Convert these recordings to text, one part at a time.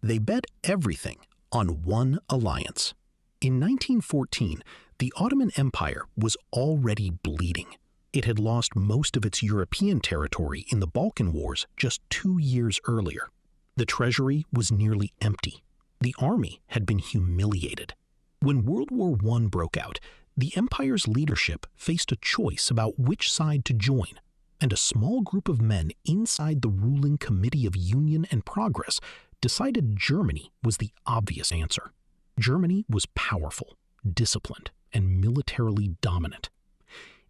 They bet everything on one alliance. In 1914, the Ottoman Empire was already bleeding. It had lost most of its European territory in the Balkan Wars just 2 years earlier. The treasury was nearly empty. The army had been humiliated. When World War I broke out, the empire's leadership faced a choice about which side to join, and a small group of men inside the ruling Committee of Union and Progress decided Germany was the obvious answer. Germany was powerful, disciplined, and militarily dominant.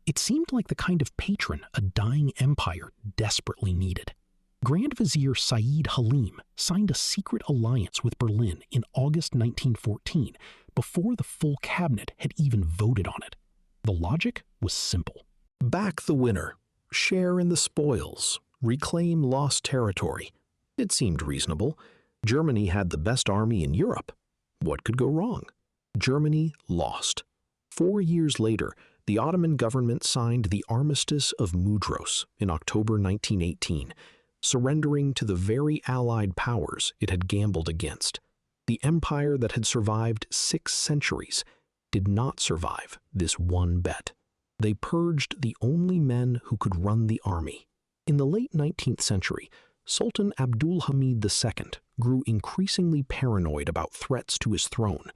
It seemed like the kind of patron a dying empire desperately needed. Grand Vizier Said Halim signed a secret alliance with Berlin in August 1914 before the full cabinet had even voted on it. The logic was simple. Back the winner, share in the spoils, reclaim lost territory. It seemed reasonable. Germany had the best army in Europe. What could go wrong? Germany lost. 4 years later, the Ottoman government signed the Armistice of Mudros in October 1918, surrendering to the very allied powers it had gambled against. The empire that had survived 6 centuries did not survive this one bet. They purged the only men who could run the army. In the late 19th century, Sultan Abdul Hamid II grew increasingly paranoid about threats to his throne.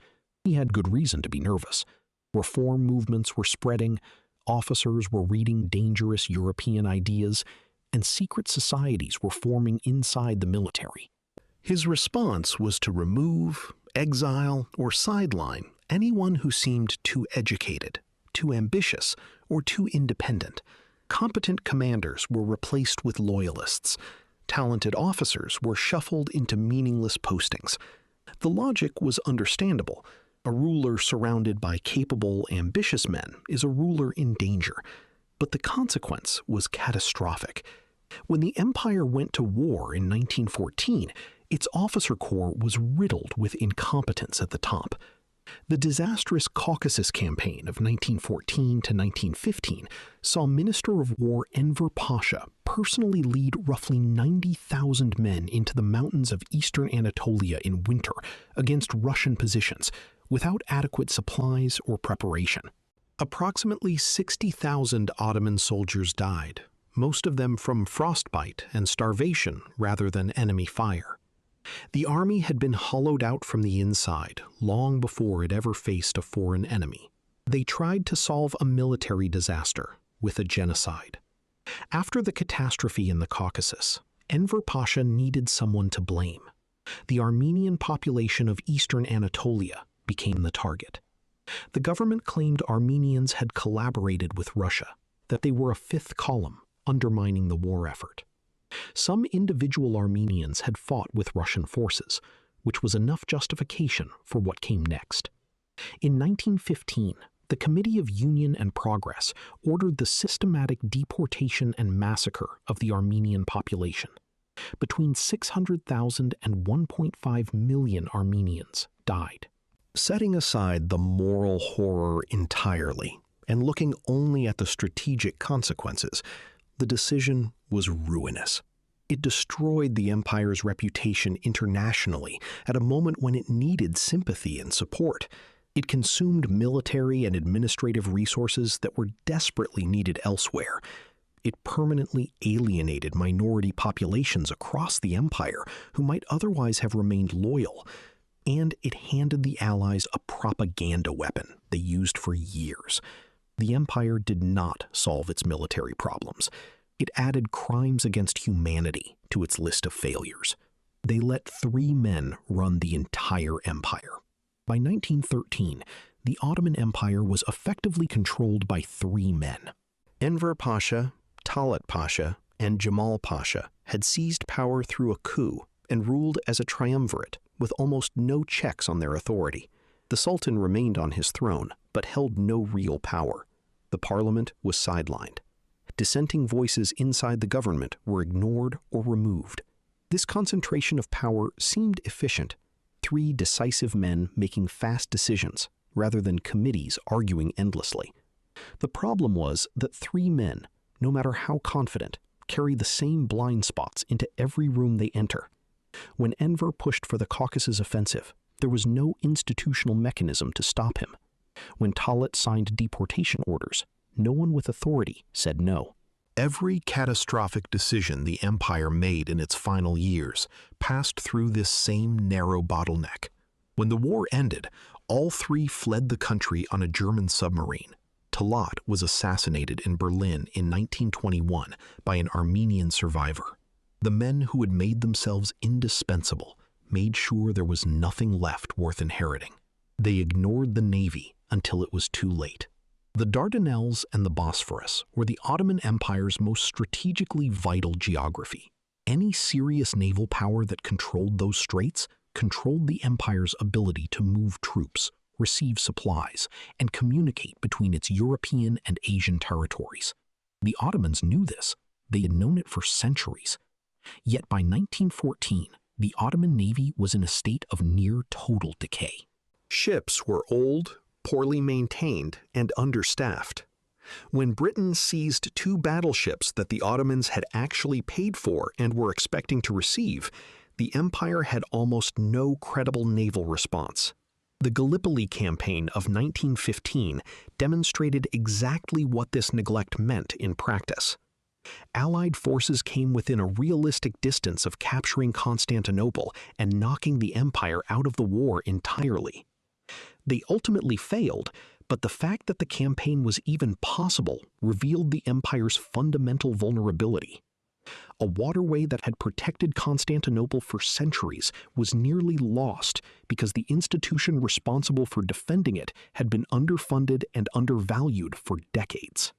He had good reason to be nervous. Reform movements were spreading, officers were reading dangerous European ideas, and secret societies were forming inside the military. His response was to remove, exile, or sideline anyone who seemed too educated, too ambitious, or too independent. Competent commanders were replaced with loyalists. Talented officers were shuffled into meaningless postings. The logic was understandable. A ruler surrounded by capable, ambitious men is a ruler in danger. But the consequence was catastrophic. When the empire went to war in 1914, its officer corps was riddled with incompetence at the top. The disastrous Caucasus Campaign of 1914 to 1915 saw Minister of War Enver Pasha personally lead roughly 90,000 men into the mountains of eastern Anatolia in winter against Russian positions, without adequate supplies or preparation. Approximately 60,000 Ottoman soldiers died, most of them from frostbite and starvation rather than enemy fire. The army had been hollowed out from the inside long before it ever faced a foreign enemy. They tried to solve a military disaster with a genocide. After the catastrophe in the Caucasus, Enver Pasha needed someone to blame. The Armenian population of eastern Anatolia became the target. The government claimed Armenians had collaborated with Russia, that they were a fifth column, undermining the war effort. Some individual Armenians had fought with Russian forces, which was enough justification for what came next. In 1915, the Committee of Union and Progress ordered the systematic deportation and massacre of the Armenian population. Between 600,000 and 1.5 million Armenians died. Setting aside the moral horror entirely and looking only at the strategic consequences, the decision was ruinous. It destroyed the empire's reputation internationally at a moment when it needed sympathy and support. It consumed military and administrative resources that were desperately needed elsewhere. It permanently alienated minority populations across the empire who might otherwise have remained loyal. And it handed the Allies a propaganda weapon they used for years. The empire did not solve its military problems. It added crimes against humanity to its list of failures. They let 3 men run the entire empire. By 1913, the Ottoman Empire was effectively controlled by 3 men. Enver Pasha, Talat Pasha, and Jamal Pasha had seized power through a coup and ruled as a triumvirate with almost no checks on their authority. The Sultan remained on his throne, but held no real power. The parliament was sidelined. Dissenting voices inside the government were ignored or removed. This concentration of power seemed efficient. 3 decisive men making fast decisions, rather than committees arguing endlessly. The problem was that 3 men, no matter how confident, carry the same blind spots into every room they enter. When Enver pushed for the Caucasus offensive, there was no institutional mechanism to stop him. When Talat signed deportation orders, no one with authority said no. Every catastrophic decision the empire made in its final years passed through this same narrow bottleneck. When the war ended, all three fled the country on a German submarine. Talat was assassinated in Berlin in 1921 by an Armenian survivor. The men who had made themselves indispensable made sure there was nothing left worth inheriting. They ignored the navy until it was too late. The Dardanelles and the Bosphorus were the Ottoman Empire's most strategically vital geography. Any serious naval power that controlled those straits controlled the empire's ability to move troops, receive supplies, and communicate between its European and Asian territories. The Ottomans knew this. They had known it for centuries. Yet by 1914, the Ottoman navy was in a state of near total decay. Ships were old, poorly maintained, and understaffed. When Britain seized two battleships that the Ottomans had actually paid for and were expecting to receive, the empire had almost no credible naval response. The Gallipoli campaign of 1915 demonstrated exactly what this neglect meant in practice. Allied forces came within a realistic distance of capturing Constantinople and knocking the empire out of the war entirely. They ultimately failed, but the fact that the campaign was even possible revealed the empire's fundamental vulnerability. A waterway that had protected Constantinople for centuries was nearly lost because the institution responsible for defending it had been underfunded and undervalued for decades.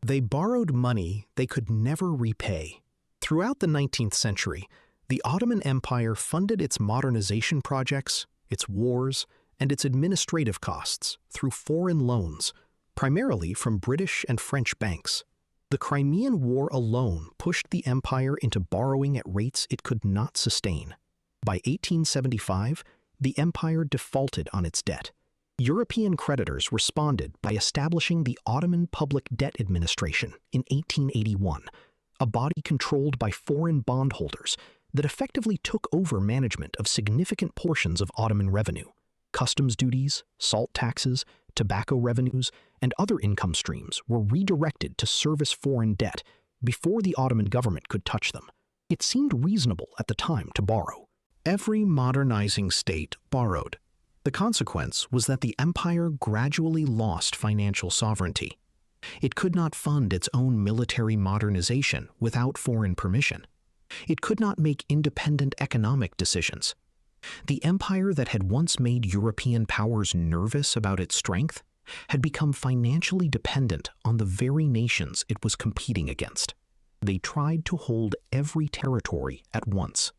They borrowed money they could never repay. Throughout the 19th century, the Ottoman Empire funded its modernization projects, its wars, and its administrative costs through foreign loans, primarily from British and French banks. The Crimean War alone pushed the empire into borrowing at rates it could not sustain. By 1875, the empire defaulted on its debt. European creditors responded by establishing the Ottoman Public Debt Administration in 1881, a body controlled by foreign bondholders that effectively took over management of significant portions of Ottoman revenue. Customs duties, salt taxes, tobacco revenues, and other income streams were redirected to service foreign debt before the Ottoman government could touch them. It seemed reasonable at the time to borrow. Every modernizing state borrowed. The consequence was that the empire gradually lost financial sovereignty. It could not fund its own military modernization without foreign permission. It could not make independent economic decisions. The empire that had once made European powers nervous about its strength had become financially dependent on the very nations it was competing against. They tried to hold every territory at once.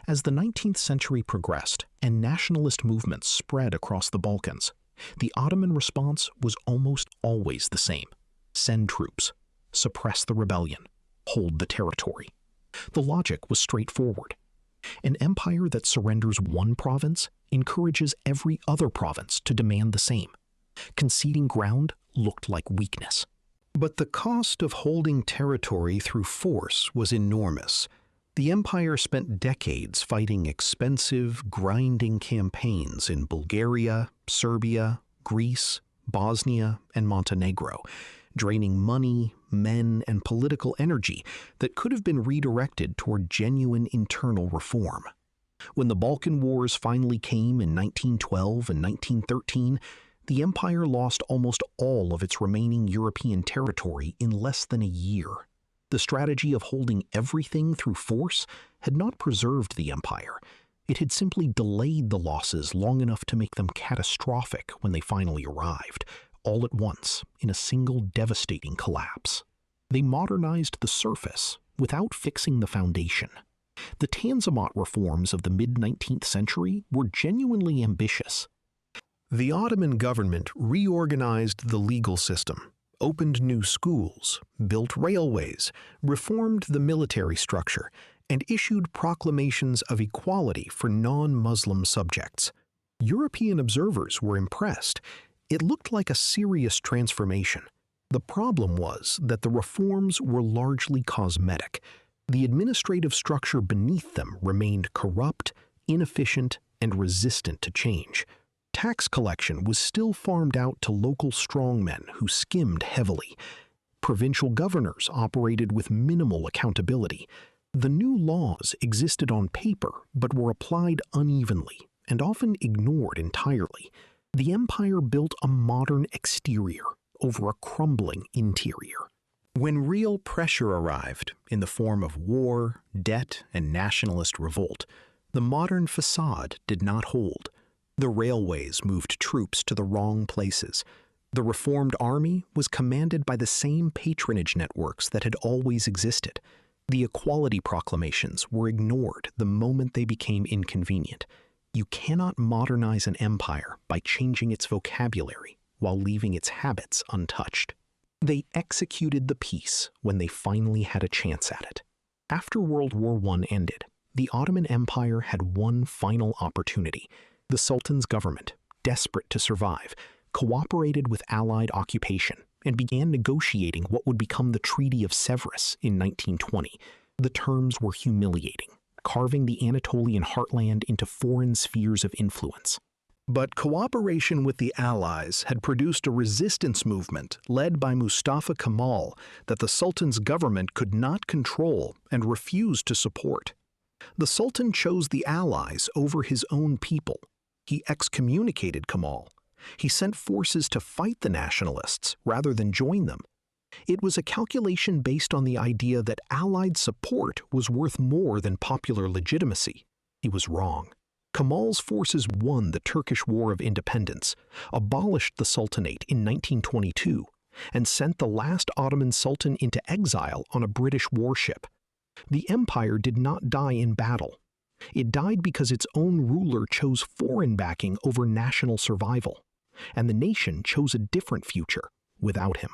As the 19th century progressed and nationalist movements spread across the Balkans, the Ottoman response was almost always the same: send troops, suppress the rebellion, hold the territory. The logic was straightforward. An empire that surrenders one province encourages every other province to demand the same. Conceding ground looked like weakness. But the cost of holding territory through force was enormous. The empire spent decades fighting expensive, grinding campaigns in Bulgaria, Serbia, Greece, Bosnia, and Montenegro, draining money, men, and political energy that could have been redirected toward genuine internal reform. When the Balkan Wars finally came in 1912 and 1913, the empire lost almost all of its remaining European territory in less than a year. The strategy of holding everything through force had not preserved the empire. It had simply delayed the losses long enough to make them catastrophic when they finally arrived, all at once, in a single devastating collapse. They modernized the surface without fixing the foundation. The Tanzimat reforms of the mid-19th century were genuinely ambitious. The Ottoman government reorganized the legal system, opened new schools, built railways, reformed the military structure, and issued proclamations of equality for non-Muslim subjects. European observers were impressed. It looked like a serious transformation. The problem was that the reforms were largely cosmetic. The administrative structure beneath them remained corrupt, inefficient, and resistant to change. Tax collection was still farmed out to local strongmen who skimmed heavily. Provincial governors operated with minimal accountability. The new laws existed on paper but were applied unevenly and often ignored entirely. The empire built a modern exterior over a crumbling interior. When real pressure arrived in the form of war, debt, and nationalist revolt, the modern facade did not hold. The railways moved troops to the wrong places. The reformed army was commanded by the same patronage networks that had always existed. The equality proclamations were ignored the moment they became inconvenient. You cannot modernize an empire by changing its vocabulary while leaving its habits untouched. They executed the peace when they finally had a chance at it. After World War I ended, the Ottoman Empire had one final opportunity. The Sultan's government, desperate to survive, cooperated with Allied occupation and began negotiating what would become the Treaty of Sèvres in 1920. The terms were humiliating, carving the Anatolian heartland into foreign spheres of influence. But cooperation with the Allies had produced a resistance movement led by Mustafa Kemal that the Sultan's government could not control and refused to support. The Sultan chose the Allies over his own people. He excommunicated Kemal. He sent forces to fight the nationalists rather than join them. It was a calculation based on the idea that Allied support was worth more than popular legitimacy. He was wrong. Kemal's forces won the Turkish War of Independence, abolished the Sultanate in 1922, and sent the last Ottoman Sultan into exile on a British warship. The empire did not die in battle. It died because its own ruler chose foreign backing over national survival, and the nation chose a different future without him.